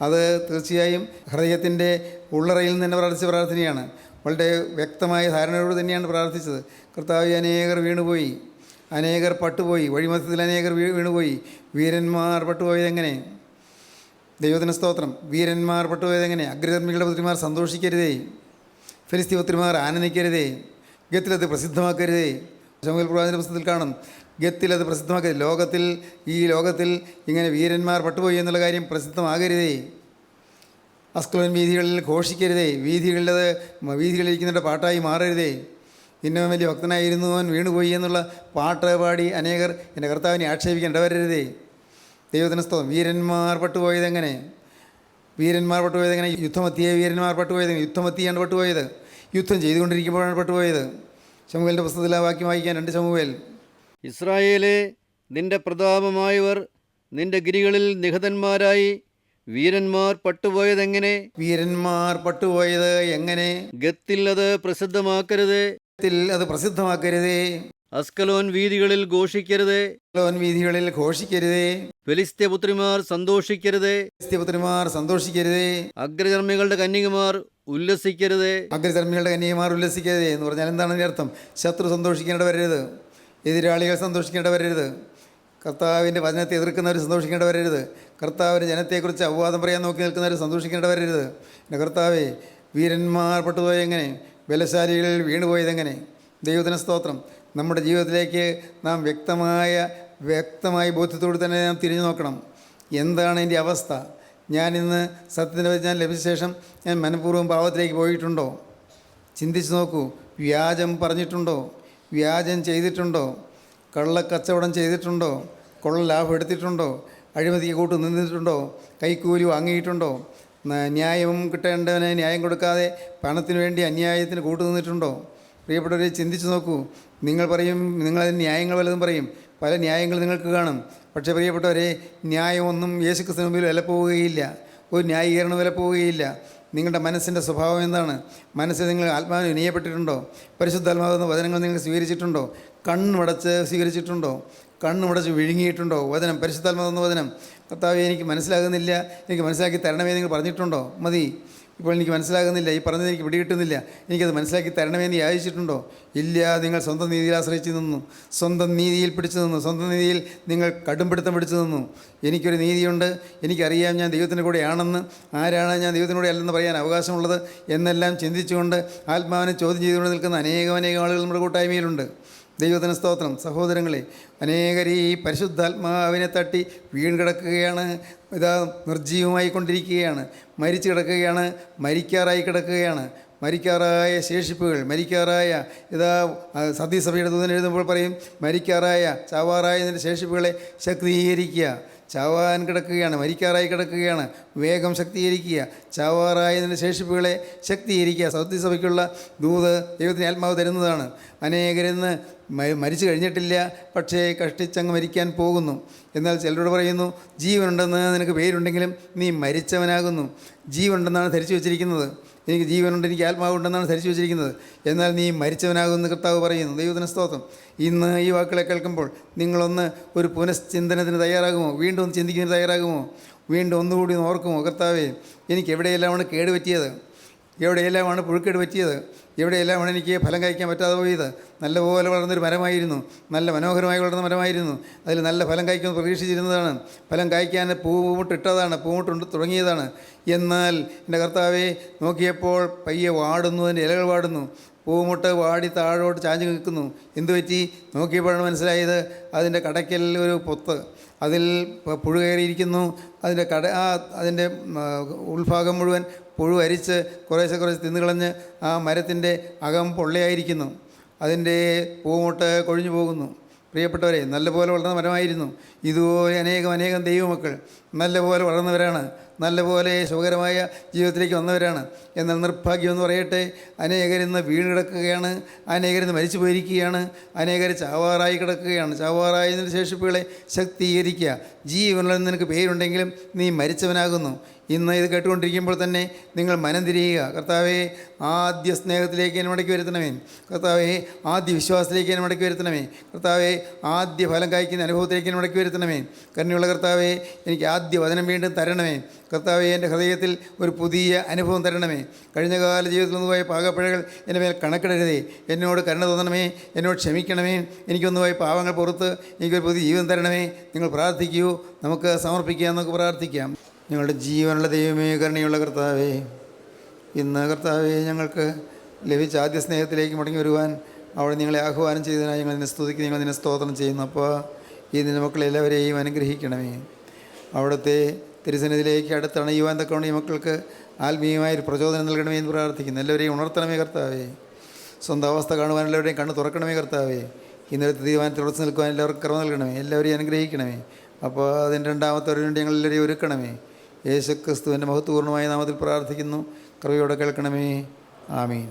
അത് തീർച്ചയായും ഹൃദയത്തിൻ്റെ ഉള്ളറയിൽ നിന്ന് തന്നെ പ്രാർത്ഥിച്ച പ്രാർത്ഥനയാണ്. വളരെ വ്യക്തമായ ധാരണയോട് തന്നെയാണ് പ്രാർത്ഥിച്ചത്. കർത്താവേ, അനേകർ വീണുപോയി, അനേകർ പട്ടുപോയി, വഴിമധ്യത്തിൽ അനേകർ വീണുപോയി. വീരന്മാർ പട്ടുപോയതെങ്ങനെ? ദൈവത്തിന് സ്തോത്രം. വീരന്മാർ പട്ടുപോയതെങ്ങനെ? അഗ്രധർമ്മികളുടെ പുത്രിമാർ സന്തോഷിക്കരുതേ, ഫെലിസ്ത്യ പുത്രിമാർ ആനന്ദിക്കരുതേ, ഗത്തിലത് പ്രസിദ്ധമാക്കരുതേ. ശമൂവേൽ പ്രവാചകന്റെ പുസ്തകത്തിൽ കാണും, ഗത്തിലത് പ്രസിദ്ധമാക്കരുത്. ഈ ലോകത്തിൽ ഇങ്ങനെ വീരന്മാർ പട്ടുപോയി എന്നുള്ള കാര്യം പ്രസിദ്ധമാകരുതേ. അസ്കലോൻ വീഥികളിൽ ഘോഷിക്കരുതേ, വീഥികളിലിരിക്കുന്നവരുടെ പാട്ടായി മാറരുതേ. ഇന്നവൻ വലിയ ഭക്തനായിരുന്നു, അവൻ വീണുപോയി എന്നുള്ള പാട്ട് പാടി അനേകർ എൻ്റെ കർത്താവിനെ ആക്ഷേപിക്കാൻ ഇടവരരുതേ. ദൈവത്തിന് സ്തോത്രം. വീരന്മാർ പട്ടുപോയതെങ്ങനെ? യുദ്ധമത്തിയെ വീരന്മാർ പട്ടുപോയതെങ്ങനെ? യുദ്ധമത്തിയാണ് പട്ടുപോയത്, യുദ്ധം ചെയ്തുകൊണ്ടിരിക്കുമ്പോഴാണ് പട്ടുപോയത്. ശമൂവേലിൻ്റെ പുസ്തകത്തിൽ ആ വാക്യം വായിക്കാൻ 2 ശമൂവേൽ. ഇസ്രായേലേ, നിന്റെ പ്രതാപമായവർ നിന്റെ ഗിരികളിൽ നിഹതന്മാരായി. വീരന്മാർ പട്ടുപോയതെങ്ങനെ? വീരന്മാർ പട്ടുപോയത് എങ്ങനെ? ഗത്തിൽ അത് പ്രസിദ്ധമാക്കരുത്, അത് പ്രസിദ്ധമാക്കരുതേ. അസ്കലോൻ വീഥികളിൽ ഘോഷിക്കരുതേ, വീഥികളിൽ ഘോഷിക്കരുതേ. ഫെലിസ്ത്യപുത്രിമാർ സന്തോഷിക്കരുതേ, സന്തോഷിക്കരുതേ. അഗ്രചർമ്മികളുടെ കന്യകമാർ ഉല്ലസിക്കരുതേ. എന്ന് പറഞ്ഞാൽ എന്താണ് അതിൻ്റെ അർത്ഥം? ശത്രു സന്തോഷിക്കേണ്ട വരരുത്, എതിരാളികൾ സന്തോഷിക്കേണ്ട വരരുത്, കർത്താവിൻ്റെ വചനത്തെ എതിർക്കുന്നവർ സന്തോഷിക്കേണ്ട വരരുത്, കർത്താവിൻ്റെ ജനത്തെക്കുറിച്ച് അപവാദം പറയാൻ നോക്കി നിൽക്കുന്നവർ സന്തോഷിക്കേണ്ട വരരുത്. എൻ്റെ കർത്താവേ, വീരന്മാർ പട്ടുപോയെങ്ങനെ? ബലശാലികൾ വീണുപോയതെങ്ങനെ? ദൈവത്തിന് സ്തോത്രം. നമ്മുടെ ജീവിതത്തിലേക്ക് നാം വ്യക്തമായ ബോധ്യത്തോடு തന്നെ നാം തിരിഞ്ഞു നോക്കണം. എന്താണ് എൻ്റെ അവസ്ഥ? ഞാനിന്ന് സത്യത്തിൻ്റെ പരിജ്ഞാനം ലഭിച്ച ശേഷം ഞാൻ മനഃപൂർവ്വം പാവത്തിലേക്ക് പോയിട്ടുണ്ടോ? ചിന്തിച്ച് നോക്കൂ. വ്യാജം പറഞ്ഞിട്ടുണ്ടോ? വ്യാജം ചെയ്തിട്ടുണ്ടോ? കള്ളക്കച്ചവടം ചെയ്തിട്ടുണ്ടോ? കൊള്ള ലാഭം എടുത്തിട്ടുണ്ടോ? അഴിമതിക്ക് കൂട്ട് നിന്നിട്ടുണ്ടോ? കൈക്കൂലി വാങ്ങിയിട്ടുണ്ടോ? ന്യായം കിട്ടേണ്ടവന് ന്യായം കൊടുക്കാതെ പണത്തിന് വേണ്ടി അന്യായത്തിന് കൂട്ടു നിന്നിട്ടുണ്ടോ? പ്രിയപ്പെട്ടവരെ, ചിന്തിച്ച് നോക്കൂ. നിങ്ങൾ പറയും, നിങ്ങളതിന് ന്യായങ്ങൾ വല്ലതും പറയും, പല ന്യായങ്ങൾ നിങ്ങൾക്ക് കാണും. പക്ഷേ പ്രിയപ്പെട്ടവരെ, ന്യായമൊന്നും യേശുക്രിസ്തുവിന് മുമ്പിൽ വില പോവുകയില്ല, ഒരു ന്യായീകരണം വില പോവുകയില്ല. നിങ്ങളുടെ മനസ്സിൻ്റെ സ്വഭാവം എന്താണ്? മനസ്സിൽ നിങ്ങൾ ആത്മാവിന് വിനയപ്പെട്ടിട്ടുണ്ടോ? പരിശുദ്ധാത്മാവെന്ന വചനങ്ങൾ നിങ്ങൾ സ്വീകരിച്ചിട്ടുണ്ടോ? കണ്ണുമടച്ച് സ്വീകരിച്ചിട്ടുണ്ടോ? കണ്ണുമടച്ച് വിഴുങ്ങിയിട്ടുണ്ടോ? വചനം, പരിശുദ്ധാത്മാവ് തന്ന വചനം. കർത്താവേ, എനിക്ക് മനസ്സിലാകുന്നില്ല, എനിക്ക് മനസ്സിലാക്കി തരണമേ നിങ്ങൾ പറഞ്ഞിട്ടുണ്ടോ? മതി, ഇപ്പോൾ എനിക്ക് മനസ്സിലാകുന്നില്ല, ഈ പറഞ്ഞത് എനിക്ക് പിടികിട്ടുന്നില്ല, എനിക്കത് മനസ്സിലാക്കി തരണമെന്ന് യാചിച്ചിട്ടുണ്ടോ? ഇല്ല. നിങ്ങൾ സ്വന്തം നീതിയിൽ ആശ്രയിച്ച് നിന്നു, സ്വന്തം നീതിയിൽ പിടിച്ചു നിന്നു, സ്വന്തം നീതിയിൽ നിങ്ങൾ കടുംപിടുത്തം പിടിച്ചു നിന്നു. എനിക്കൊരു നീതിയുണ്ട്, എനിക്കറിയാം ഞാൻ ദൈവത്തിൻ്റെ കൂടെയാണെന്ന്, ആരാണ് ഞാൻ ദൈവത്തിൻ്റെ കൂടെ അല്ലെന്ന് പറയാൻ അവകാശമുള്ളത് എന്നെല്ലാം ചിന്തിച്ചുകൊണ്ട് ആത്മാവിനെ ചോദ്യം ചെയ്തുകൊണ്ട് നിൽക്കുന്ന അനേകം ആളുകൾ നമ്മുടെ കൂട്ടായ്മയിലുണ്ട്. ദൈവത്തിന് സ്തോത്രം. സഹോദരങ്ങളെ, അനേകർ ഈ പരിശുദ്ധാത്മാവിനെ തട്ടി വീണ് കിടക്കുകയാണ്. ഇതാ നിർജ്ജീവമായി കൊണ്ടിരിക്കുകയാണ്, മരിച്ചു കിടക്കുകയാണ്, മരിക്കാറായി കിടക്കുകയാണ്. മരിക്കാറായ ശേഷിപ്പുകൾ, മരിക്കാറായ ഇതാ സത്യസഭയുടെ ദൂതൻ എഴുതുമ്പോൾ പറയും, മരിക്കാറായ ചാവാറായതിൻ്റെ ശേഷിപ്പുകളെ ശക്തീകരിക്കുക. ചാവാൻ കിടക്കുകയാണ്, മരിക്കാറായി കിടക്കുകയാണ്, വേഗം ശക്തീകരിക്കുക. ചാവാറായതിൻ്റെ ശേഷിപ്പുകളെ ശക്തീകരിക്കുക. സത്യസഭയ്ക്കുള്ള ദൂത് ദൈവത്തിന് ആത്മാവ് തരുന്നതാണ്. അനേകരിന്ന് മരിച്ചു കഴിഞ്ഞിട്ടില്ല, പക്ഷേ കഷ്ടിച്ചങ്ങ് മരിക്കാൻ പോകുന്നു. എന്നാൽ ചിലരോട് പറയുന്നു, ജീവനുണ്ടെന്ന് നിനക്ക് പേരുണ്ടെങ്കിലും നീ മരിച്ചവനാകുന്നു. ജീവനുണ്ടെന്നാണ് ധരിച്ചു വച്ചിരിക്കുന്നത്. എനിക്ക് ജീവനുണ്ട്, എനിക്ക് ആത്മാവുണ്ടെന്നാണ് ധരിച്ചു വച്ചിരിക്കുന്നത്. എന്നാൽ നീ മരിച്ചവനാകുമെന്ന് കർത്താവ് പറയുന്നു. ദൈവത്തിന് സ്തോത്രം. ഇന്ന് ഈ വാക്കുകളെ കേൾക്കുമ്പോൾ നിങ്ങളൊന്ന് ഒരു പുനഃചിന്തനത്തിന് തയ്യാറാകുമോ? വീണ്ടും ഒന്ന് ചിന്തിക്കുന്നതിന് തയ്യാറാകുമോ? വീണ്ടും ഒന്നുകൂടി ഒന്ന് ഓർക്കുമോ? കർത്താവേ, എനിക്ക് എവിടെയെല്ലാമാണ് കേടുപറ്റിയത്, എവിടെയെല്ലാമാണ് പുഴുക്കേട് പറ്റിയത്, എവിടെയെല്ലാമാണ് എനിക്ക് ഫലം കഴിക്കാൻ പറ്റാതെ പോയത്. നല്ലപോലെ വളർന്നൊരു മരമായിരുന്നു, നല്ല മനോഹരമായി വളർന്ന മരമായിരുന്നു, അതിൽ നല്ല ഫലം കഴിക്കുമെന്ന് പ്രതീക്ഷിച്ചിരുന്നതാണ്. ഫലം കഴിക്കാൻ പൂമുട്ടിട്ടതാണ്, പൂമുട്ടുണ്ട് തുടങ്ങിയതാണ്. എന്നാൽ എൻ്റെ കർത്താവെ, നോക്കിയപ്പോൾ പയ്യെ വാടുന്നു, അതിൻ്റെ ഇലകൾ വാടുന്നു, പൂമുട്ട് വാടി താഴോട്ട് ചാഞ്ഞ് നിൽക്കുന്നു. എന്തുപറ്റി? നോക്കിയപ്പോഴാണ് മനസ്സിലായത്, അതിൻ്റെ കടയ്ക്കൽ ഒരു പൊത്ത്, അതിൽ പുഴു കയറിയിരിക്കുന്നു. അതിൻ്റെ ഉൾഭാഗം മുഴുവൻ പുഴു അരിച്ച് കുറേശ്ശെ തിന്നുകളഞ്ഞ് ആ മരത്തിൻ്റെ അകം പൊള്ളയായിരിക്കുന്നു. അതിൻ്റെ പൂമുട്ട് കൊഴിഞ്ഞു പോകുന്നു. പ്രിയപ്പെട്ടവരെ, നല്ലപോലെ വളർന്ന മരമായിരുന്നു. ഇതുപോലെ അനേകം ദൈവമക്കൾ നല്ലപോലെ വളർന്നവരാണ്, നല്ലപോലെ സുഖകരമായ ജീവിതത്തിലേക്ക് വന്നവരാണ്. എന്നാൽ നിർഭാഗ്യമെന്ന് പറയട്ടെ, അനേകരിന്ന് വീണ് കിടക്കുകയാണ്, അനേകരിന്ന് മരിച്ചു പോയിരിക്കുകയാണ്, അനേകർ ചാവാറായി കിടക്കുകയാണ്. ചാവാറായതിന് ശേഷിപ്പുകളെ ശക്തീകരിക്കുക. ജീവനുള്ള നിനക്ക് പേരുണ്ടെങ്കിലും നീ മരിച്ചവനാകുന്നു. ഇന്ന് ഇത് കേട്ടുകൊണ്ടിരിക്കുമ്പോൾ തന്നെ നിങ്ങൾ മനം തിരിയുക. കർത്താവേ, ആദ്യ സ്നേഹത്തിലേക്ക് എന്നെ മടക്കി വരുത്തണമേ. കർത്താവേ, ആദ്യ വിശ്വാസത്തിലേക്ക് എന്നെ മടക്കി വരുത്തണമേ. കർത്താവേ, ആദ്യ ഫലം കായ്ക്കുന്ന അനുഭവത്തിലേക്ക് എന്നെ മടക്കി വരുത്തണമേ. കരുണയുള്ള കർത്താവേ, എനിക്ക് ആദ്യ വചനം വീണ്ടും തരണമേ. കർത്താവേ, എൻ്റെ ഹൃദയത്തിൽ ഒരു പുതിയ അനുഭവം തരണമേ. കഴിഞ്ഞകാല ജീവിതത്തിൽ നിന്ന് പോയ പാകപ്പിഴകൾ എൻ്റെ മേൽ കണക്കിടരുതേ. എന്നോട് കരുണ തോന്നണമേ, എന്നോട് ക്ഷമിക്കണമേ. എനിക്കൊന്നു പോയ പാവങ്ങൾ പുറത്ത് എനിക്കൊരു പുതിയ ജീവൻ തരണമേ. നിങ്ങൾ പ്രാർത്ഥിക്കൂ, നമുക്ക് സമർപ്പിക്കാം, നമുക്ക് പ്രാർത്ഥിക്കാം. ഞങ്ങളുടെ ജീവനുള്ള ദൈവമേ, കരുണയുള്ള കർത്താവേ, ഇന്ന് കർത്താവേ, ഞങ്ങൾക്ക് ലഭിച്ച ആദ്യ സ്നേഹത്തിലേക്ക് മടങ്ങി വരുവാൻ അവിടെ നിങ്ങളെ ആഹ്വാനം ചെയ്തതിനായി ഞങ്ങൾ നിന്നെ സ്തുതിക്കുന്നു, ഞങ്ങൾ നിന്നെ സ്തോത്രം ചെയ്യുന്നു. അപ്പോൾ ഈ നിന്റെ മക്കളെല്ലാവരെയും അനുഗ്രഹിക്കണമേ. അവിടുത്തെ തിരുസന്നിധിയിലേക്ക് അടുത്തണയുവാൻ തക്കവണ്ണം ഈ മക്കൾക്ക് ആത്മീയമായൊരു പ്രചോദനം നൽകണമേ എന്ന് പ്രാർത്ഥിക്കുന്നു. എല്ലാവരെയും ഉണർത്തണമേ കർത്താവേ. സ്വന്തം അവസ്ഥ കാണുവാൻ എല്ലാവരുടെയും കണ്ണ് തുറക്കണമേ കർത്താവേ. ഇന്നലത്തെ തീരുമാനത്തിൽ ഉറച്ചു നിൽക്കുവാൻ എല്ലാവർക്കും കൃപ നൽകണമേ. എല്ലാവരെയും അനുഗ്രഹിക്കണമേ. അപ്പോൾ അതിൻ്റെ രണ്ടാമത്തെ വേണ്ടി ഞങ്ങൾ എല്ലാവരെയും ഒരുക്കണമേ. യേശുക്രിസ്തുവിൻ്റെ മഹത്വപൂർണ്ണമായ നാമത്തിൽ പ്രാർത്ഥിക്കുന്നു. കൃപയോടെ കേൾക്കണമേ. ആമീൻ.